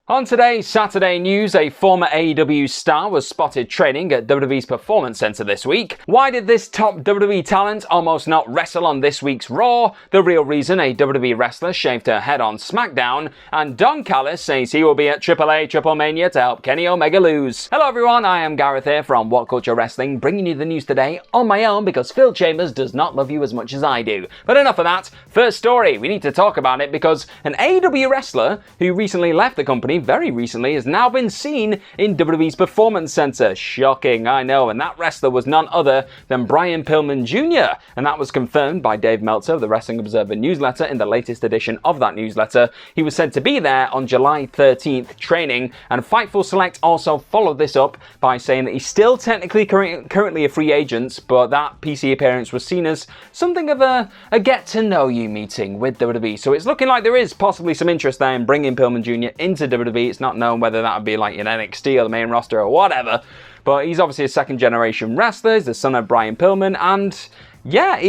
On today's Saturday news, a former AEW star was spotted training at WWE's Performance Center this week. Why did this top WWE talent almost not wrestle on this week's Raw? The real reason a WWE wrestler shaved her head on Smackdown. And Don Callis says he will be at AAA Triple Mania to help Kenny Omega lose. Hello everyone, I am Gareth here from What Culture Wrestling, bringing you the news today on my own because Phil Chambers does not love you as much as I do. But enough of that. First story, we need to talk about it because an AEW wrestler who recently left the company very recently has now been seen in WWE's Performance Center. Shocking, I know, and that wrestler was none other than Brian Pillman Jr. And that was confirmed by Dave Meltzer of the Wrestling Observer newsletter in the latest edition of that newsletter. He was said to be there on July 13th training, and Fightful Select also followed this up by saying that he's still technically currently a free agent, but that PC appearance was seen as something of a get-to-know-you meeting with WWE. So it's looking like there is possibly some interest there in bringing Pillman Jr. into WWE. It's not known whether that would be like in NXT or the main roster or whatever, but he's obviously a second-generation wrestler. He's the son of Brian Pillman, and yeah,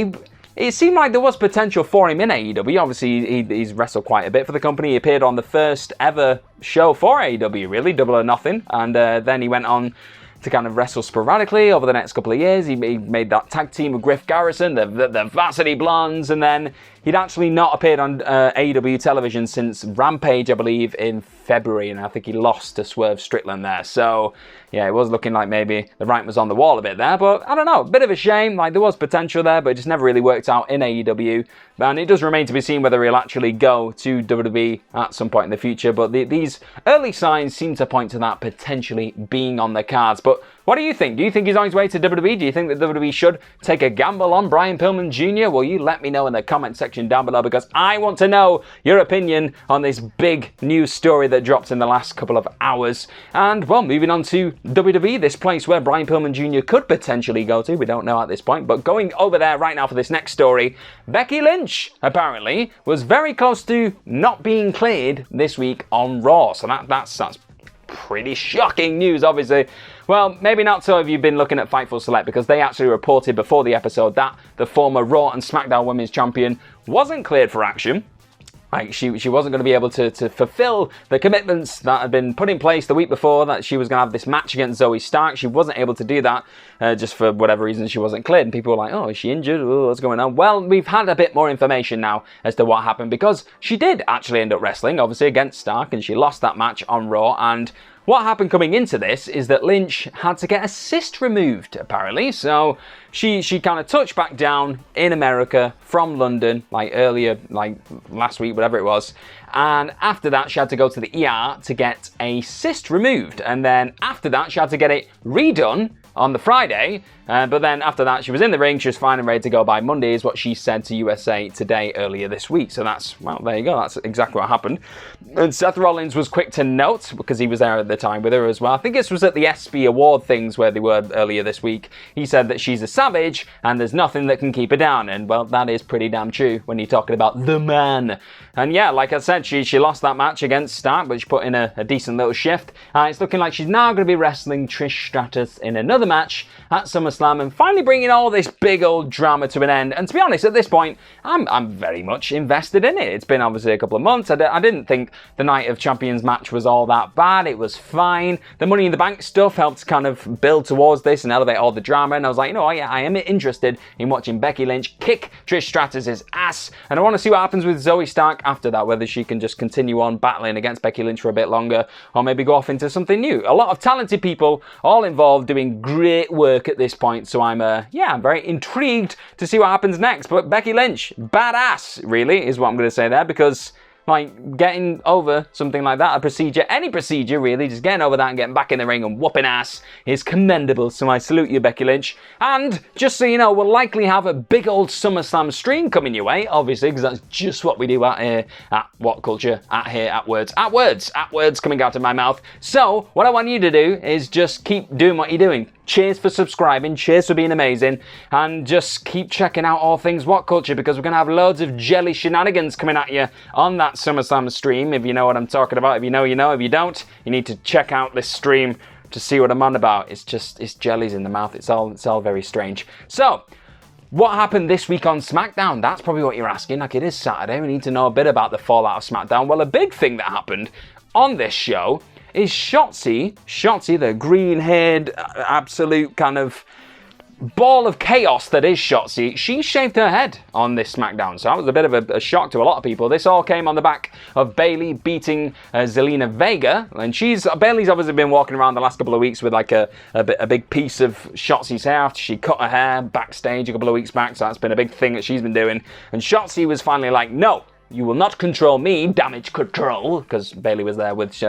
it seemed like there was potential for him in AEW. Obviously, he's wrestled quite a bit for the company. He appeared on the first ever show for AEW, really, Double or Nothing, and then he went on to kind of wrestle sporadically over the next couple of years. He made that tag team with Griff Garrison, the Varsity Blondes, and then he'd actually not appeared on AEW television since Rampage, I believe, in February, and I think he lost to Swerve Strickland there. So, yeah, it was looking like maybe the writing was on the wall a bit there, but I don't know, a bit of a shame. Like, there was potential there, but it just never really worked out in AEW, and it does remain to be seen whether he'll actually go to WWE at some point in the future, but these early signs seem to point to that potentially being on the cards. But what do you think? Do you think he's on his way to WWE? Do you think that WWE should take a gamble on Brian Pillman Jr.? Well, you let me know in the comment section down below because I want to know your opinion on this big news story that dropped in the last couple of hours. And, well, moving on to WWE, this place where Brian Pillman Jr. could potentially go to. We don't know at this point, but going over there right now for this next story, Becky Lynch, apparently, was very close to not being cleared this week on Raw. So that's pretty shocking news, obviously. Well, maybe not so if you've been looking at Fightful Select, because they actually reported before the episode that the former Raw and Smackdown Women's Champion wasn't cleared for action. Like, she wasn't going to be able to fulfill the commitments that had been put in place the week before, that she was going to have this match against Zoe Stark. She wasn't able to do that, just for whatever reason she wasn't cleared. And people were like, oh, is she injured? Oh, what's going on? Well, we've had a bit more information now as to what happened, because she did actually end up wrestling, obviously, against Stark, and she lost that match on Raw. And what happened coming into this is that Lynch had to get a cyst removed, apparently. So she kind of touched back down in America from London, like earlier, like last week, whatever it was. And after that, she had to go to the ER to get a cyst removed. And then after that, she had to get it redone on the Friday, but then after that she was in the ring, she was fine and ready to go by Monday, is what she said to USA Today earlier this week. So that's, well, there you go, that's exactly what happened. And Seth Rollins was quick to note, because he was there at the time with her as well. I think this was at the ESPY Award things where they were earlier this week. He said that she's a savage and there's nothing that can keep her down, and well, that is pretty damn true when you're talking about the man. And yeah, like I said, she lost that match against Stark, but she put in a decent little shift. It's looking like she's now going to be wrestling Trish Stratus in another match at SummerSlam, and finally bringing all this big old drama to an end. And to be honest, at this point, I'm very much invested in it. It's been obviously a couple of months. I didn't think the Night of Champions match was all that bad. It was fine. The Money in the Bank stuff helped kind of build towards this and elevate all the drama, and I was like, you know, yeah, I am interested in watching Becky Lynch kick Trish Stratus' ass, and I want to see what happens with Zoe Stark after that, whether she can just continue on battling against Becky Lynch for a bit longer, or maybe go off into something new. A lot of talented people all involved doing great work at this point, so I'm very intrigued to see what happens next. But Becky Lynch, badass, really, is what I'm going to say there, because like, getting over something like that, a procedure, any procedure really, just getting over that and getting back in the ring and whooping ass is commendable. So I salute you, Becky Lynch. And just so you know, we'll likely have a big old SummerSlam stream coming your way, obviously, because that's just what we do out here at What Culture, at words coming out of my mouth. So what I want you to do is just keep doing what you're doing. Cheers for subscribing, cheers for being amazing, and just keep checking out all things What Culture, because we're going to have loads of jelly shenanigans coming at you on that SummerSlam stream, if you know what I'm talking about. If you know, you know. If you don't, you need to check out this stream to see what I'm on about. It's jellies in the mouth. It's all very strange. So, what happened this week on Smackdown? That's probably what you're asking. Like, it is Saturday. We need to know a bit about the fallout of Smackdown. Well, a big thing that happened on this show is Shotzi, the green-haired, absolute kind of ball of chaos that is Shotzi. She shaved her head on this Smackdown, so that was a bit of a shock to a lot of people. This all came on the back of Bayley beating Zelina Vega, and Bayley's obviously been walking around the last couple of weeks with like a big piece of Shotzi's hair after she cut her hair backstage a couple of weeks back, so that's been a big thing that she's been doing. And Shotzi was finally like, no, you will not control me, damage control, because Bayley was there with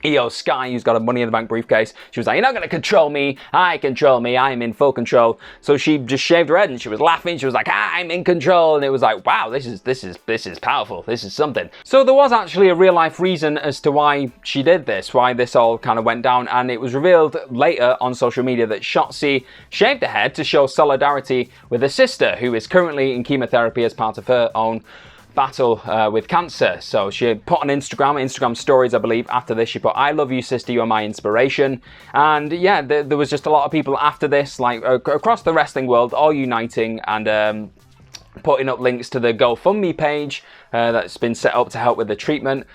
Io Sky, who's got a Money in the Bank briefcase. She was like, you're not going to control me. I control me. I'm in full control. So she just shaved her head and she was laughing. She was like, I'm in control. And it was like, wow, this is powerful. This is something. So there was actually a real life reason as to why she did this, why this all kind of went down. And it was revealed later on social media that Shotzi shaved her head to show solidarity with her sister, who is currently in chemotherapy as part of her own battle with cancer. So she put on Instagram stories, I believe, after this. She put, I love you, sister, you're my inspiration. And yeah, there was just a lot of people after this, like across the wrestling world, all uniting and putting up links to the GoFundMe page that's been set up to help with the treatment.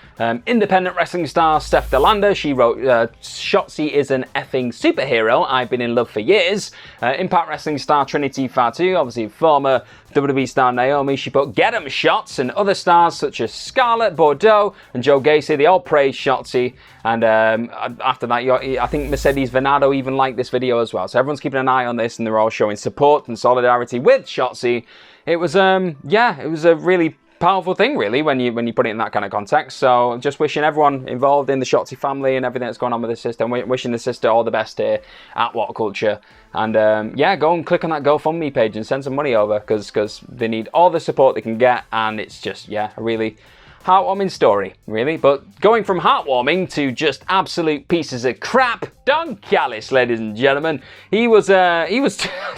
Independent wrestling star Steph DeLander, she wrote, Shotzi is an effing superhero. I've been in love for years. Impact Wrestling star Trinity Fatu, obviously former WWE star Naomi, she put, get 'em shots, and other stars such as Scarlett Bordeaux and Joe Gacy, they all praised Shotzi. And after that, I think Mercedes Venado even liked this video as well. So everyone's keeping an eye on this, and they're all showing support and solidarity with Shotzi. It was, it was a really powerful thing, really, when you put it in that kind of context. So just wishing everyone involved in the Shotzi family and everything that's going on with the sister, and wishing the sister all the best here at What Culture. And go and click on that GoFundMe page and send some money over, because they need all the support they can get, and it's just, a really heartwarming story, really. But going from heartwarming to just absolute pieces of crap, Don Callis, ladies and gentlemen, he was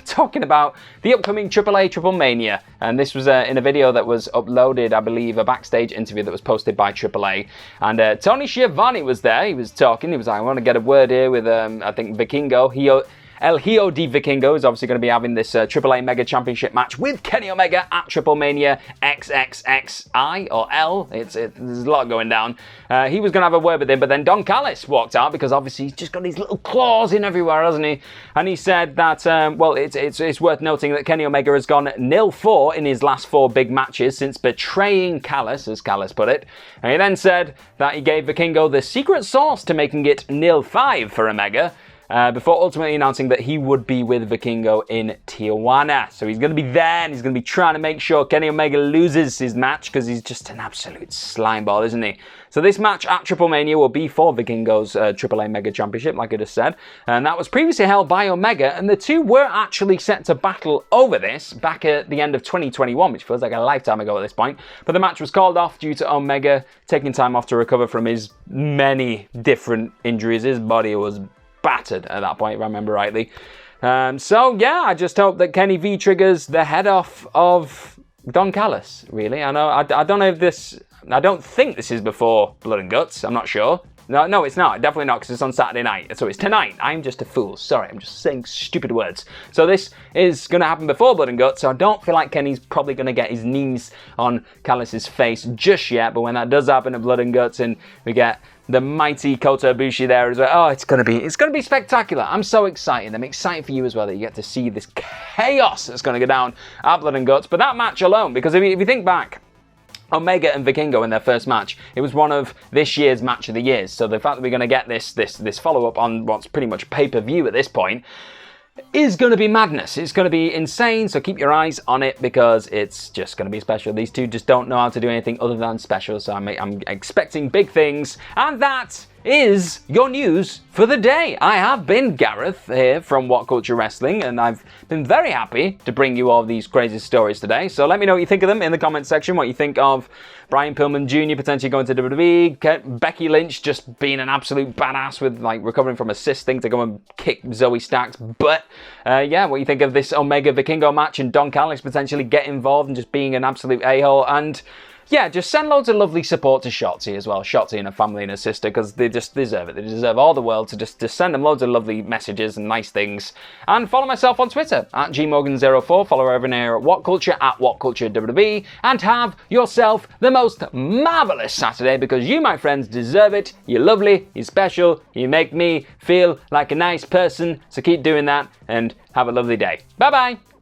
talking about the upcoming AAA Triple Mania, and this was in a video that was uploaded, I believe, a backstage interview that was posted by AAA, and Tony Schiavone was there. He was talking. He was like, I want to get a word here with I think Vikingo. El Hijo de Vikingo is obviously going to be having this AAA Mega Championship match with Kenny Omega at Triple Mania XXXI or L. There's a lot going down. He was going to have a word with him, but then Don Callis walked out because obviously he's just got these little claws in everywhere, hasn't he? And he said that, it's worth noting that Kenny Omega has gone 0-4 in his last 4 big matches since betraying Callis, as Callis put it. And he then said that he gave Vikingo the secret sauce to making it 0-5 for Omega. Before ultimately announcing that he would be with Vikingo in Tijuana. So he's going to be there, and he's going to be trying to make sure Kenny Omega loses his match, because he's just an absolute slimeball, isn't he? So this match at Triple Mania will be for Vikingo's AAA Mega Championship, like I just said. And that was previously held by Omega, and the two were actually set to battle over this back at the end of 2021, which feels like a lifetime ago at this point. But the match was called off due to Omega taking time off to recover from his many different injuries. His body was battered at that point, if I remember rightly. I just hope that Kenny V triggers the head off of Don Callis, really. I know, I don't know if this, I don't think this is before Blood and Guts, I'm not sure. No, it's not. Definitely not, because it's on Saturday night. So it's tonight. I'm just a fool. Sorry, I'm just saying stupid words. So this is going to happen before Blood and Guts, so I don't feel like Kenny's probably going to get his knees on Callis' face just yet. But when that does happen at Blood and Guts, and we get the mighty Kota Ibushi there as well, oh, it's going to be spectacular. I'm so excited. I'm excited for you as well that you get to see this chaos that's going to go down at Blood and Guts. But that match alone, because if you think back, Omega and Vikingo in their first match, it was one of this year's match of the years. So the fact that we're going to get this follow-up on what's pretty much pay-per-view at this point is going to be madness. It's going to be insane, so keep your eyes on it, because it's just going to be special. These two just don't know how to do anything other than special, so I'm expecting big things, and that is your news for the day. I have been Gareth here from What Culture Wrestling, and I've been very happy to bring you all these crazy stories today. So let me know what you think of them in the comment section, what you think of Brian Pillman Jr. potentially going to WWE, Becky Lynch just being an absolute badass with recovering from a cyst thing to go and kick Zoe Stark's butt. What you think of this Omega Vikingo match, and Don Callis potentially get involved and just being an absolute a-hole, and yeah, just send loads of lovely support to Shotzi as well. Shotzi and her family and her sister, because they just deserve it. They deserve all the world to just send them loads of lovely messages and nice things. And follow myself on Twitter, at gmorgan04. Follow over here at WhatCulture, at WhatCultureWWE. And have yourself the most marvellous Saturday, because you, my friends, deserve it. You're lovely, you're special, you make me feel like a nice person. So keep doing that and have a lovely day. Bye-bye.